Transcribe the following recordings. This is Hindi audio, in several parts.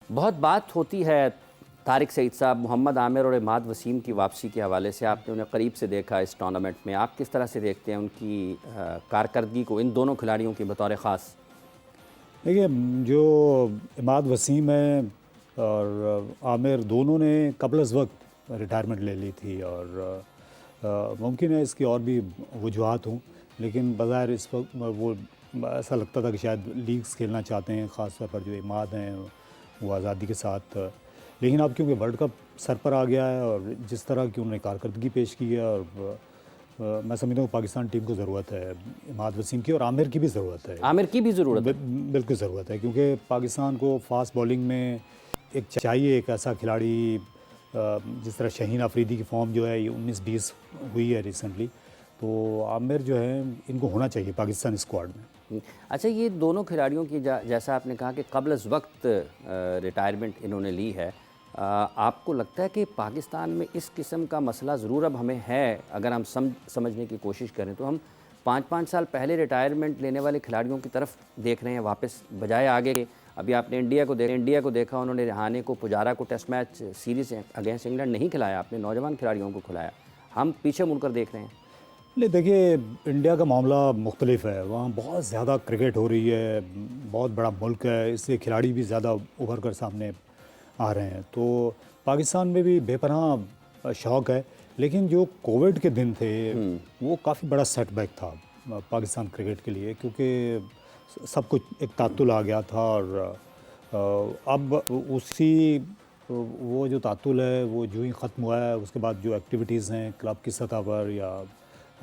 बहुत बात होती है तारिक सईद साहब, मोहम्मद आमिर और इमाद वसीम की वापसी के हवाले से। आपने उन्हें करीब से देखा इस टूर्नामेंट में, आप किस तरह से देखते हैं उनकी कारकर्दगी को, इन दोनों खिलाड़ियों की बतौर ख़ास? देखिए, जो इमाद वसीम है और आमिर, दोनों ने कबल अज़ वक्त रिटायरमेंट ले ली थी और मुमकिन है इसकी और भी वजूहात हों, लेकिन बज़ाहिर इस वक्त वो ऐसा लगता था कि शायद लीग्स खेलना चाहते हैं, ख़ास तौर पर जो इमाद हैं वो आज़ादी के साथ। लेकिन अब क्योंकि वर्ल्ड कप सर पर आ गया है और जिस तरह की उन्होंने कारकर्दगी पेश की है, और मैं समझता हूँ पाकिस्तान टीम को ज़रूरत है इमाद वसीम की, और आमिर की भी ज़रूरत है। आमिर की भी ज़रूरत है, बिल्कुल ज़रूरत है, क्योंकि पाकिस्तान को फास्ट बॉलिंग में एक चाहिए, एक ऐसा खिलाड़ी जिस तरह शाहीन अफरीदी की फॉर्म जो है ये 19-20 हुई है रिसेंटली, तो आमिर जो है इनको होना चाहिए पाकिस्तान स्क्वाड में। अच्छा, ये दोनों खिलाड़ियों की जैसा आपने कहा कि कबल अज़ वक्त रिटायरमेंट इन्होंने ली है, आपको लगता है कि पाकिस्तान में इस किस्म का मसला ज़रूर अब हमें है? अगर हम समझने की कोशिश करें तो हम 5-5 साल पहले रिटायरमेंट लेने वाले खिलाड़ियों की तरफ देख रहे हैं वापस, बजाय आगे के। अभी आपने इंडिया को देखा, उन्होंने रिहाने को, पुजारा को test match series against England नहीं खिलाया, अपने नौजवान खिलाड़ियों को खिलाया। हम पीछे मुड़कर देख रहे हैं। नहीं, देखिए, इंडिया का मामला मुख्तलिफ है, वहाँ बहुत ज़्यादा क्रिकेट हो रही है, बहुत बड़ा मुल्क है, इसलिए खिलाड़ी भी ज़्यादा उभर कर सामने आ रहे हैं। तो पाकिस्तान में भी बेपनाह शौक़ है, लेकिन जो कोविड के दिन थे वो काफ़ी बड़ा सेटबैक था पाकिस्तान क्रिकेट के लिए, क्योंकि सब कुछ एक तातुल आ गया था, और अब उसी वो जो तातुल है वो जो ही ख़त्म हुआ है, उसके बाद जो एक्टिविटीज़ हैं क्लब की सतह पर या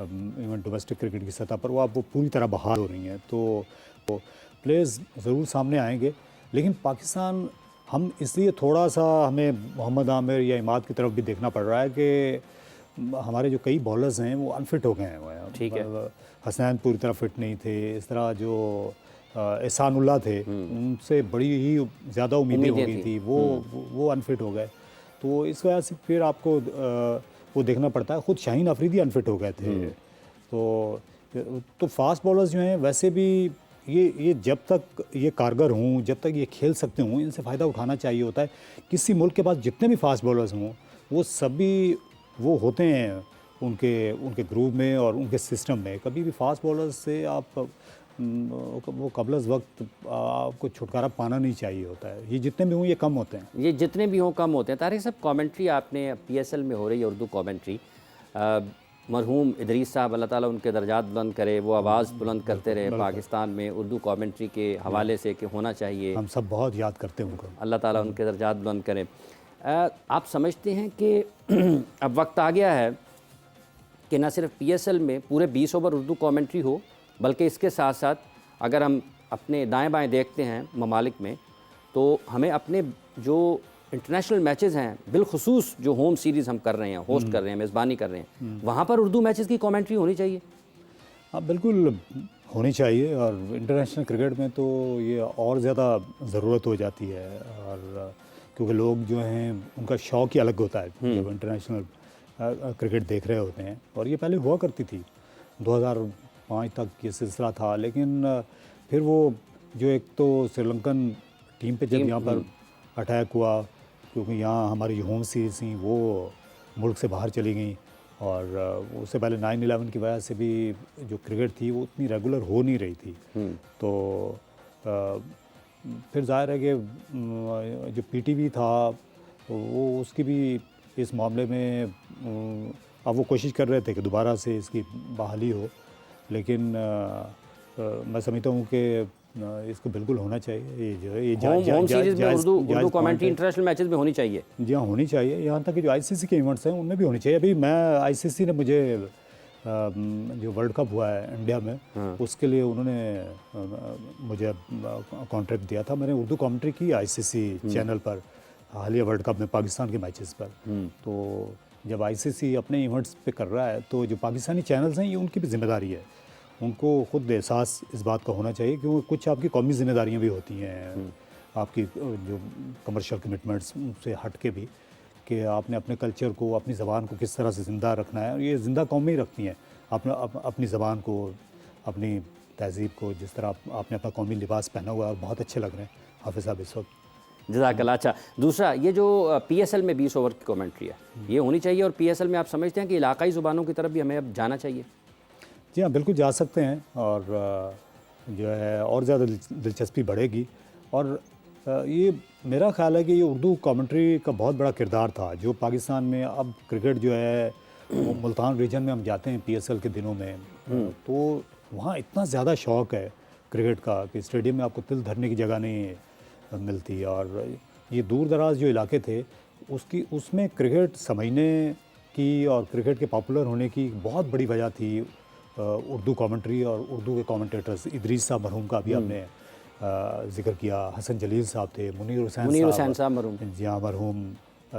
इवन डोमेस्टिक क्रिकेट की सतह पर, वो पूरी तरह बहाल हो रही हैं। तो प्लेयर्स ज़रूर सामने आएंगे, लेकिन पाकिस्तान, हम इसलिए थोड़ा सा हमें मोहम्मद आमिर या इमाद की तरफ भी देखना पड़ रहा है कि हमारे जो कई बॉलर्स हैं वो अनफिट हो गए हैं। ठीक है, हसनैन पूरी तरह फिट नहीं थे, इस तरह जो एहसानुल्लाह थे उनसे बड़ी ही ज़्यादा उम्मीदें हो गई थी, वो अनफिट हो गए। तो इस वजह से फिर आपको वो देखना पड़ता है। ख़ुद शाहीन अफरीदी अनफिट हो गए थे। तो फास्ट बॉलर्स जो हैं वैसे भी ये जब तक ये कारगर हों, जब तक ये खेल सकते हों, इनसे फ़ायदा उठाना चाहिए होता है। किसी मुल्क के पास जितने भी फास्ट बॉलर्स हों, वो सभी वो होते हैं उनके ग्रुप में और उनके सिस्टम में। कभी भी फास्ट बॉलर्स से आप वो कबल वक्त आपको छुटकारा पाना नहीं चाहिए होता है। ये जितने भी हों ये कम होते हैं, ये जितने भी हों कम होते हैं। तारिक साहब, कमेंट्री आपने PSL में हो रही है, उर्दू कमेंट्री, मरहूम इदरीस साहब, अल्लाह ताला उनके दर्जात बुलंद करे, वो आवाज़ बुलंद करते रहे पाकिस्तान में उर्दू कमेंट्री के हवाले से कि होना चाहिए। हम सब बहुत याद करते हैं उनको, अल्लाह ताला उनके दर्जात बुलंद करे। आप समझते हैं कि अब वक्त आ गया है कि न सिर्फ PSL में पूरे 20 ओवर उर्दू कमेंट्री हो, बल्कि इसके साथ साथ अगर हम अपने दाएं बाएं देखते हैं ममालिक में, तो हमें अपने जो इंटरनेशनल मैचेस हैं, बिलखुसूस जो होम सीरीज़ हम कर रहे हैं, होस्ट कर रहे हैं, मेज़बानी कर रहे हैं, वहाँ पर उर्दू मैचेस की कमेंट्री होनी चाहिए। हाँ, बिल्कुल होनी चाहिए, और इंटरनेशनल क्रिकेट में तो ये और ज़्यादा ज़रूरत हो जाती है, और क्योंकि लोग जो हैं उनका शौक़ ही अलग होता है जब इंटरनेशनल क्रिकेट देख रहे होते हैं। और ये पहले हुआ करती थी, 2005 तक ये सिलसिला था, लेकिन फिर वो जो एक तो श्रीलंकन टीम पे जब यहाँ पर अटैक हुआ, क्योंकि यहाँ हमारी होम सीरीज़ थी वो मुल्क से बाहर चली गई, और उससे पहले 9/11 की वजह से भी जो क्रिकेट थी वो उतनी रेगुलर हो नहीं रही थी। तो फिर जाहिर है कि जो PTV था वो उसकी भी इस मामले में अब वो कोशिश कर रहे थे कि दोबारा से इसकी बहाली हो, लेकिन मैं समझता हूँ कि इसको बिल्कुल होना चाहिए। ये जो है ये होम सीरीज़ में उर्दू कमेंट्री इंटरनेशनल मैचेस में होनी चाहिए। जी हाँ, होनी चाहिए। यहाँ तक कि जो ICC के इवेंट्स हैं उनमें भी होनी चाहिए। अभी मैं ICC ने मुझे जो वर्ल्ड कप हुआ है इंडिया में, उसके लिए उन्होंने मुझे कॉन्ट्रैक्ट दिया था। मैंने उर्दू कमेंट्री की ICC चैनल पर हालिया वर्ल्ड कप में पाकिस्तान के मैचेस पर। तो जब ICC अपने इवेंट्स पे कर रहा है, तो जो पाकिस्तानी चैनल्स हैं ये उनकी भी जिम्मेदारी है, उनको खुद एहसास इस बात का होना चाहिए, क्योंकि कुछ आपकी कौमी जिम्मेदारियाँ भी होती हैं, आपकी जो कमर्शियल कमिटमेंट्स से हट के भी, कि आपने अपने कल्चर को, अपनी ज़बान को किस तरह से ज़िंदा रखना है। और ये ज़िंदा कौमें ही रखती हैं अपनी ज़बान को, अपनी तहज़ीब को। जिस तरह आपने अपना कौमी लिबास पहना हुआ है और बहुत अच्छे लग रहे हैं हाफ़िज़ साहब इस वक्त। जज़ाकल्लाह। अच्छा, दूसरा ये जो PSL में 20 ओवर की कमेंट्री है, ये होनी चाहिए, और PSL में आप समझते हैं कि इलाकाई ज़ुबानों की तरफ भी हमें अब जाना चाहिए? जी हाँ, बिल्कुल जा सकते हैं, और जो है और ज़्यादा दिलचस्पी बढ़ेगी। और ये मेरा ख्याल है कि ये उर्दू कमेंट्री का बहुत बड़ा किरदार था, जो पाकिस्तान में अब क्रिकेट जो है वो मुल्तान रीजन में हम जाते हैं PSL के दिनों में, तो वहाँ इतना ज़्यादा शौक़ है क्रिकेट का कि स्टेडियम में आपको तिल धरने की जगह नहीं मिलती। और ये दूर दराज जो इलाके थे उसमें क्रिकेट समझने की और क्रिकेट के पॉपुलर होने की बहुत बड़ी वजह थी उर्दू कमेंट्री और उर्दू के कमेंटेटर्स। इदरीस साहब मरहूम का भी आपने जिक्र किया, हसन जलील साहब थे, मुनीर हुसैन साहब मरहूम। जी हाँ, मरहूम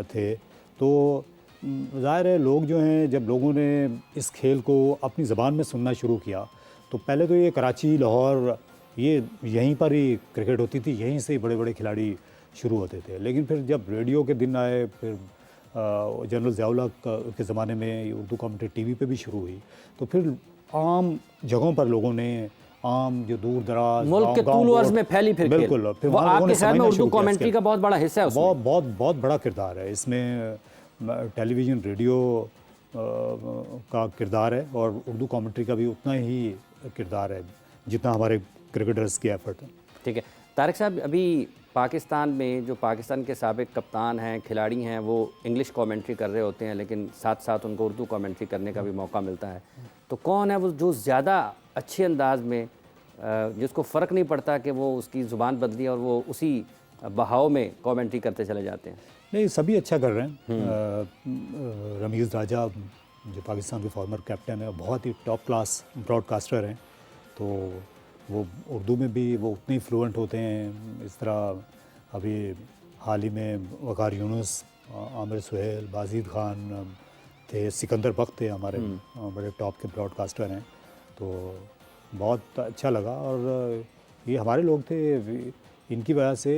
थे। तो ज़ाहिर है लोग जो हैं, जब लोगों ने इस खेल को अपनी ज़बान में सुनना शुरू किया, तो पहले तो ये कराची, लाहौर, ये यहीं पर ही क्रिकेट होती थी, यहीं से ही बड़े बड़े खिलाड़ी शुरू होते थे। लेकिन फिर जब रेडियो के दिन आए, फिर जनरल ज़ियाउल हक के ज़माने में उर्दू कमेंट्री टीवी पे भी शुरू हुई, तो फिर आम जगहों पर लोगों ने, आम जो दूर दराज मुल्क के तूल अर्ज़ में फैली फिर खेल। बिल्कुल, फिर वो वहाँ लोगों आपके ने ख्याल में समझना उर्दू शुरू किया कमेंट्री का बहुत बड़ा हिस्सा है उसमें? बहुत बहुत बहुत बड़ा किरदार है इसमें। टेलीविज़न, रेडियो का किरदार है, और उर्दू कमेंट्री का भी उतना ही किरदार है जितना हमारे क्रिकेटर्स की एफर्ट है। ठीक है तारिक साहब, अभी पाकिस्तान में जो पाकिस्तान के साबिक कप्तान हैं, खिलाड़ी हैं, वो इंग्लिश कमेंट्री कर रहे होते हैं, लेकिन साथ साथ उनको उर्दू कमेंट्री करने का भी मौका मिलता है। तो कौन है वो जो ज़्यादा अच्छे अंदाज में, जिसको फ़र्क नहीं पड़ता कि वो उसकी ज़ुबान बदली और वो उसी बहाव में कमेंट्री करते चले जाते हैं? नहीं, सभी अच्छा कर रहे हैं। रमीज़ राजा जो पाकिस्तान के फॉर्मर कैप्टन है, बहुत ही टॉप क्लास ब्रॉडकास्टर हैं, तो वो उर्दू में भी वो उतने ही फ्लुएंट होते हैं। इस तरह अभी हाल ही में वक़ार यूनुस, आमिर सुहेल, बाज़ीद ख़ान थे, सिकंदर बख्त थे, हमारे बड़े टॉप के ब्रॉडकास्टर हैं, तो बहुत अच्छा लगा। और ये हमारे लोग थे, इनकी वजह से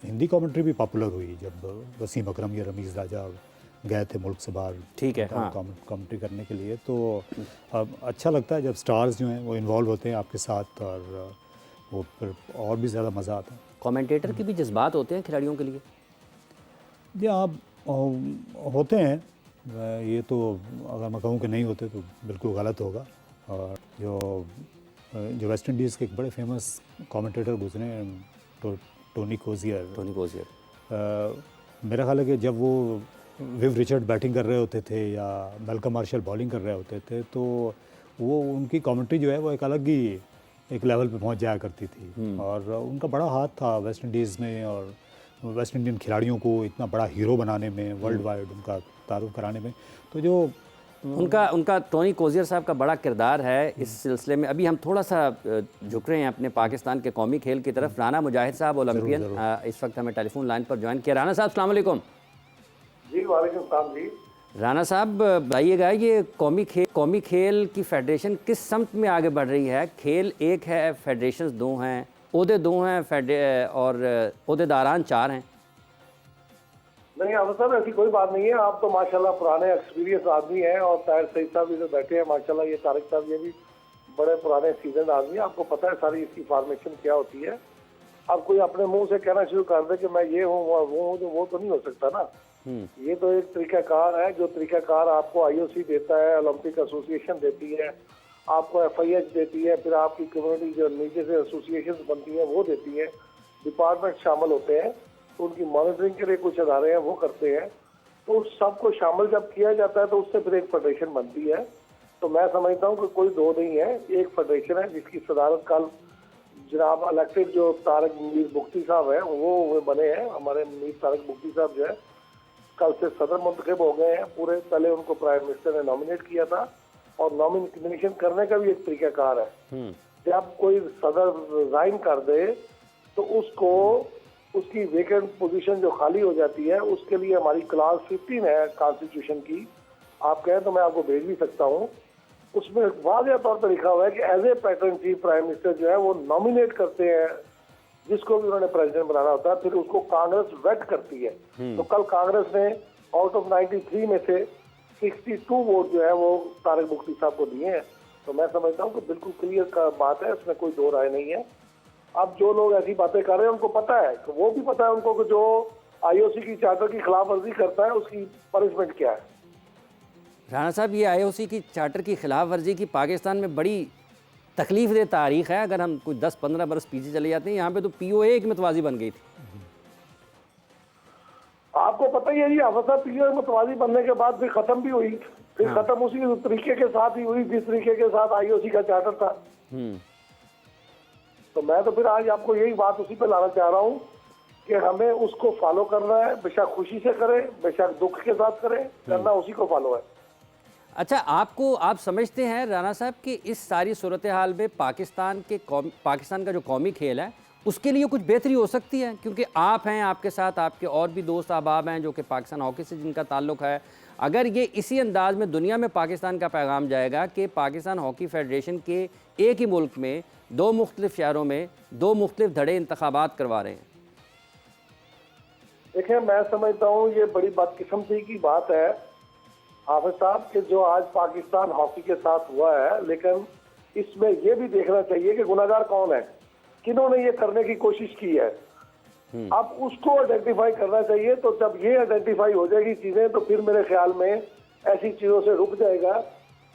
हिंदी कमेंट्री भी पॉपुलर हुई। जब वसीम अकरम या रमीज़ राजा गए थे मुल्क से बाहर, ठीक है, हाँ, कमेंट्री करने के लिए, तो अब अच्छा लगता है जब स्टार्स जो हैं वो इन्वॉल्व होते हैं आपके साथ, और वो फिर और भी ज़्यादा मज़ा आता है। कमेंटेटर की भी जज्बात होते हैं खिलाड़ियों के लिए? जी आप होते हैं, ये तो अगर मैं कहूँ कि नहीं होते तो बिल्कुल गलत होगा। और जो वेस्ट इंडीज़ के एक बड़े फेमस कमेंटेटर गुजरे हैं, टोनी कोजियर, मेरा ख्याल है कि जब वो विव रिचर्ड बैटिंग कर रहे होते थे या मेल्कम मार्शल बॉलिंग कर रहे होते थे, तो वो उनकी कमेंट्री जो है वो एक अलग ही एक लेवल पे पहुंच जाया करती थी। और उनका बड़ा हाथ था वेस्ट इंडीज़ में, और वेस्ट इंडियन खिलाड़ियों को इतना बड़ा हीरो बनाने में, वर्ल्ड वाइड उनका तारुफ कराने में। तो जो उनका टोनी कोजियर साहब का बड़ा किरदार है इस सिलसिले में। अभी हम थोड़ा सा झुक रहे हैं अपने पाकिस्तान के कौमी खेल की तरफ। राना मुजाहिद साहब, ओलंपियन, इस वक्त हमें टेलीफोन लाइन पर ज्वाइन किया। राना साहब, अस्सलाम वालेकुम। जी वालेकुम सलाम जी। राना साहब बताइएगा, ये कौमी खेल की फेडरेशन किस समत में आगे बढ़ रही है? खेल एक है, फेडरेशन दो हैं, ओहदे दो हैं, और ओहदेदारान 4 हैं। नहीं आफर साहब, ऐसी कोई बात नहीं है। आप तो माशाल्लाह पुराने एक्सपीरियंस आदमी हैं, और ताहिर सईद साहब भी जो बैठे हैं माशाल्लाह, ये तारिक साहब, ये भी बड़े पुराने सीजन आदमी हैं। आपको पता है सारी इसकी फॉर्मेशन क्या होती है। अब कोई अपने मुंह से कहना शुरू कर दे कि मैं ये हूँ वो हूँ, वो तो नहीं हो सकता ना। ये तो एक तरीकाकार है, जो तरीकाकार आपको IOC देता है, ओलंपिक एसोसिएशन देती है, आपको FIH देती है, फिर आपकी कम्युनिटी जो नीचे से एसोसिएशन बनती है वो देती है, डिपार्टमेंट शामिल होते हैं, तो उनकी मॉनिटरिंग के लिए कुछ अदारे हैं वो करते हैं। तो उस सबको शामिल जब किया जाता है तो उससे फिर एक फेडरेशन बनती है। तो मैं समझता हूँ कि कोई दो नहीं है, एक फेडरेशन है जिसकी सदारत कल जनाब इलेक्टेड जो तारिक मीर बुख्ती साहब हैं वो बने हैं। हमारे मीर तारिक बुख्ती साहब जो है कल से सदर मुंतखब हो गए हैं पूरे। पहले उनको प्राइम मिनिस्टर ने नॉमिनेट किया था, और नॉमिनेशन करने का भी एक तरीकाकार है। जब कोई सदर रिजाइन कर दे तो उसको उसकी वेकेंट पोजीशन जो खाली हो जाती है उसके लिए हमारी क्लास 15 है कॉन्स्टिट्यूशन की, आप कहें तो मैं आपको भेज भी सकता हूँ। उसमें वाज़ेह तौर पर लिखा हुआ है कि as a pattern chief prime minister जो है वो नॉमिनेट करते हैं जिसको भी उन्होंने प्रेसिडेंट बनाना होता है, फिर उसको कांग्रेस वेट करती है। तो कल कांग्रेस ने आउट ऑफ 93 में से 62 वोट जो है वो तारिक बुख्ती साहब को दिए हैं। तो मैं समझता हूँ कि बिल्कुल क्लियर का बात है, इसमें कोई दो राय नहीं है। अब जो लोग ऐसी बातें कर रहे हैं उनको पता है, वो भी पता है उनको कि जो आईओसी की चार्टर की खिलाफ वर्जी करता है उसकी पनिशमेंट क्या है। राणा साहब, ये आईओसी की चार्टर की खिलाफ वर्जी की पाकिस्तान में बड़ी तकलीफ दे तारीख है। अगर हम कुछ 10-15 बरस पीछे चले जाते हैं, यहाँ पे तो पीओए एक मतवाजी बन गई थी। आपको पता ही है जी, हाफिज साहब, पीओए मतवाजी बनने के बाद फिर खत्म भी हुई, फिर खत्म उसी तरीके के साथ ही हुई जिस तरीके के साथ आईओसी का चार्टर था। तो मैं तो फिर आज आपको यही बात उसी पे लाना चाह रहा हूँ कि हमें उसको फॉलो करना है, बेशक खुशी से करें, बेशक दुख के साथ करें, करना उसी को फॉलो है। अच्छा, आप समझते हैं राणा साहब कि इस सारी सूरत हाल में पाकिस्तान का जो कौमी खेल है उसके लिए कुछ बेहतरी हो सकती है? क्योंकि आप हैं, आपके साथ आपके और भी दोस्त अहबाब हैं जो कि पाकिस्तान हॉकी से जिनका ताल्लुक़ है। अगर ये इसी अंदाज में दुनिया में पाकिस्तान का पैगाम जाएगा कि पाकिस्तान हॉकी फेडरेशन के एक ही मुल्क में 2 मुख्तलिफ शहरों में 2 मुख्तलिफ धड़े इंतखाबात करवा रहे हैं। देखिए, मैं समझता हूँ ये बड़ी बदकिस्मती की बात है हाफिज साहब कि जो आज पाकिस्तान हॉकी के साथ हुआ है, लेकिन इसमें यह भी देखना चाहिए कि गुनाहगार कौन है, किन्होंने ये करने की कोशिश की है। अब उसको आइडेंटिफाई करना चाहिए। तो जब ये आइडेंटिफाई हो जाएगी चीजें तो फिर मेरे ख्याल में ऐसी चीजों से रुक जाएगा।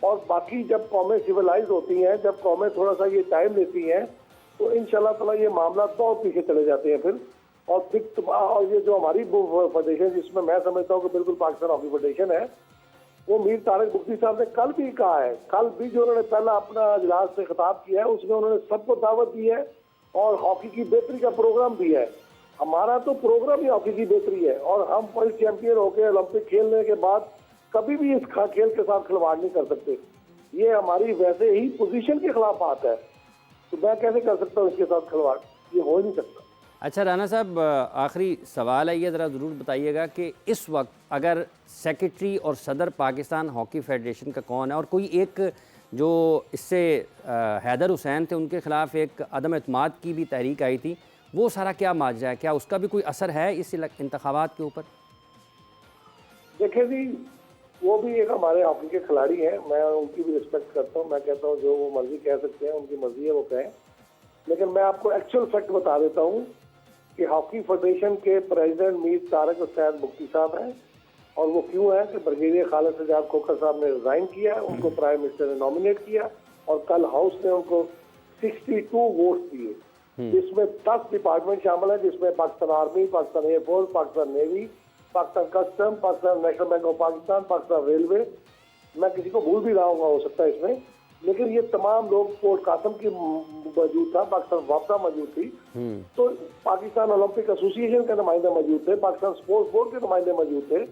और बाकी जब कौमें सिविलाइज होती हैं, जब कौमें थोड़ा सा ये टाइम लेती हैं, तो इंशाल्लाह ताला ये मामला बहुत पीछे चले जाते हैं फिर। और ये जो हमारी फेडरेशन, जिसमें मैं समझता हूँ कि बिल्कुल पाकिस्तान हॉकी फेडरेशन है, वो मीर तारिक मुफ्ती साहब ने कल भी कहा है, कल भी जो उन्होंने पहला अपना इजलास से खिताब किया है उसमें उन्होंने सबको दावत दी है और हॉकी की बेहतरी का प्रोग्राम भी है। हमारा तो प्रोग्राम ही हॉकी की बेहतरी है और हम वर्ल्ड चैंपियन होकर ओलंपिक खेलने के बाद कभी भी इस खेल के साथ खिलवाड़ नहीं कर सकते। ये हमारी वैसे ही पोजीशन के खिलाफ बात है, तो मैं कैसे कर सकता हूँ इसके साथ खिलवाड़? ये हो ही नहीं सकता। अच्छा राणा साहब, आखिरी सवाल है, ये ज़रा ज़रूर बताइएगा कि इस वक्त अगर सेक्रेटरी और सदर पाकिस्तान हॉकी फेडरेशन का कौन है, और कोई एक जो इससे हैदर हुसैन थे उनके ख़िलाफ़ एक अदम एतमाद की भी तहरीक आई थी, वो सारा क्या माजरा है? क्या उसका भी कोई असर है इस इंतखाबात के ऊपर? देखिए जी, वो भी एक हमारे हॉकी के खिलाड़ी हैं, मैं उनकी भी रिस्पेक्ट करता हूँ। मैं कहता हूँ जो वो मर्जी कह सकते हैं, उनकी मर्जी है वो कहें। लेकिन मैं आपको एक्चुअल फैक्ट बता देता हूँ कि हॉकी फेडरेशन के प्रेसिडेंट मीर तारिक हुसैन मुफ्ती साहब हैं। और वो क्यों है कि ब्रिगेडियर खालिद सजाद खोखर साहब ने रिजाइन किया, उनको प्राइम मिनिस्टर ने नॉमिनेट किया और कल हाउस ने उनको 62 वोट दिए, जिसमें 10 डिपार्टमेंट शामिल है, जिसमें Pakistan army, Pakistan air force, Pakistan navy, Pakistan custom, Pakistan national bank of Pakistan, Pakistan railway, मैं किसी को भूल भी रहा हूँ हो सकता है इसमें, लेकिन ये तमाम लोग, पोर्ट कासम की मौजूद था, पाकिस्तान वापसा मौजूद थी, तो पाकिस्तान ओलंपिक एसोसिएशन के नुमाइंदे मौजूद थे, पाकिस्तान स्पोर्ट्स बोर्ड के नुमाइंदे मौजूद थे।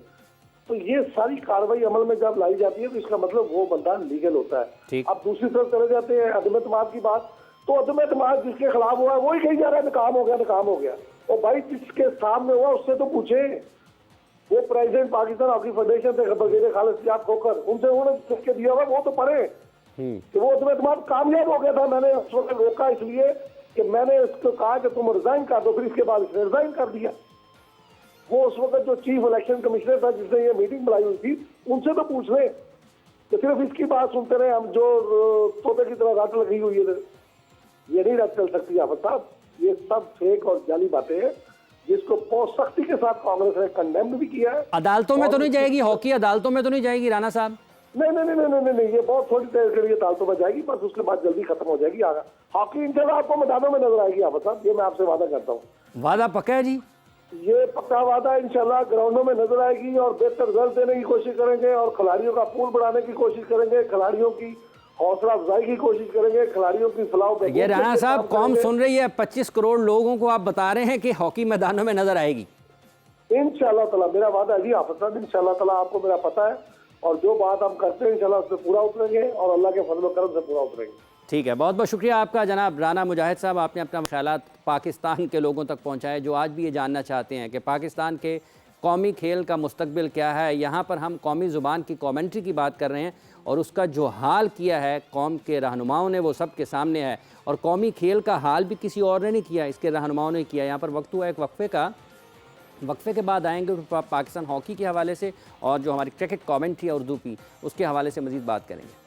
तो ये सारी कार्रवाई अमल में जब लाई जाती है तो इसका मतलब वो बंदा लीगल होता है। अब दूसरी तरफ चले जाते हैं अदम एतमाद की बात, तो अदम एतमाद जिसके खिलाफ हुआ है वही कही जा रहा है नाकाम हो गया, नाकाम हो गया। और भाई जिसके सामने हुआ उससे तो पूछे, वो प्रेसिडेंट पाकिस्तान हॉकी फेडरेशन थे ब्रिगेडियर खालिद सजाद खोखर, उनसे उन्होंने किसके दिया हुआ वो तो पढ़े कि वो अदम एतमाद कामयाब हो गया था। मैंने उस वक्त रोका इसलिए कि मैंने इसको कहा कि तुम रिजाइन कर दो, फिर इसके बाद इसने रिजाइन कर दिया। वो उस वक्त जो चीफ इलेक्शन कमिश्नर था जिसने ये मीटिंग बुलाई हुई थी, उनसे तो पूछ लें। तो सिर्फ इसकी बात सुनते रहे हम, जो तोते की तरह रट लगी हुई है, ये नहीं रट चल सकती हाफिज साहब। ये सब फेक और जाली बातें हैं जिसको बहुत सख्ती के साथ कांग्रेस ने कंडेम भी किया है। अदालतों में तो नहीं जाएगी हॉकी, अदालतों में तो नहीं जाएगी राणा साहब? नहीं नहीं नहीं नहीं नहीं, ये बहुत थोड़ी देर के लिए अदालतों में जाएगी, बस उसके बाद जल्दी खत्म हो जाएगी। हॉकी इंशाल्लाह आपको मैदानों में नजर आएगी हाफिज साहब, ये मैं आपसे वादा करता हूँ। वादा पक्का है जी? ये पक्का वादा, इंशाल्लाह ग्राउंडों में नजर आएगी और बेहतर रिजल्ट देने की कोशिश करेंगे और खिलाड़ियों का पूल बढ़ाने की कोशिश करेंगे, खिलाड़ियों की हौसला अफजाई की कोशिश करेंगे, खिलाड़ियों की फलाह। ये राणा साहब कौम सुन रही है, 25 करोड़ लोगों को आप बता रहे हैं कि हॉकी मैदानों में नजर आएगी। इंशाल्लाह ताला मेरा वादा है जी हाफिज साहब, इंशाल्लाह ताला आपको मेरा पता है और जो बात हम करते हैं इंशाल्लाह उससे पूरा उतरेंगे और अल्लाह के फजल व करम से पूरा उतरेंगे। ठीक है, बहुत बहुत शुक्रिया आपका जनाब राना मुजाहिद साहब, आपने अपना ख्यालात पाकिस्तान के लोगों तक पहुँचाए जो आज भी ये जानना चाहते हैं कि पाकिस्तान के कौमी खेल का मुस्तकबिल क्या है। यहाँ पर हम कौमी ज़ुबान की कॉमेंट्री की बात कर रहे हैं और उसका जो हाल किया है कौम के रहनुमाओं ने वो सब के सामने है, और कौमी खेल का हाल भी किसी और ने नहीं किया, इसके रहनुमाओं ने किया। यहाँ पर वक्त हुआ एक वक्फे का, वक्फे के बाद आएंगे पाकिस्तान हॉकी के हवाले से और जो हमारी क्रिकेट कॉमेंट्री है उर्दू की, उसके हवाले से मज़ीद बात करेंगे।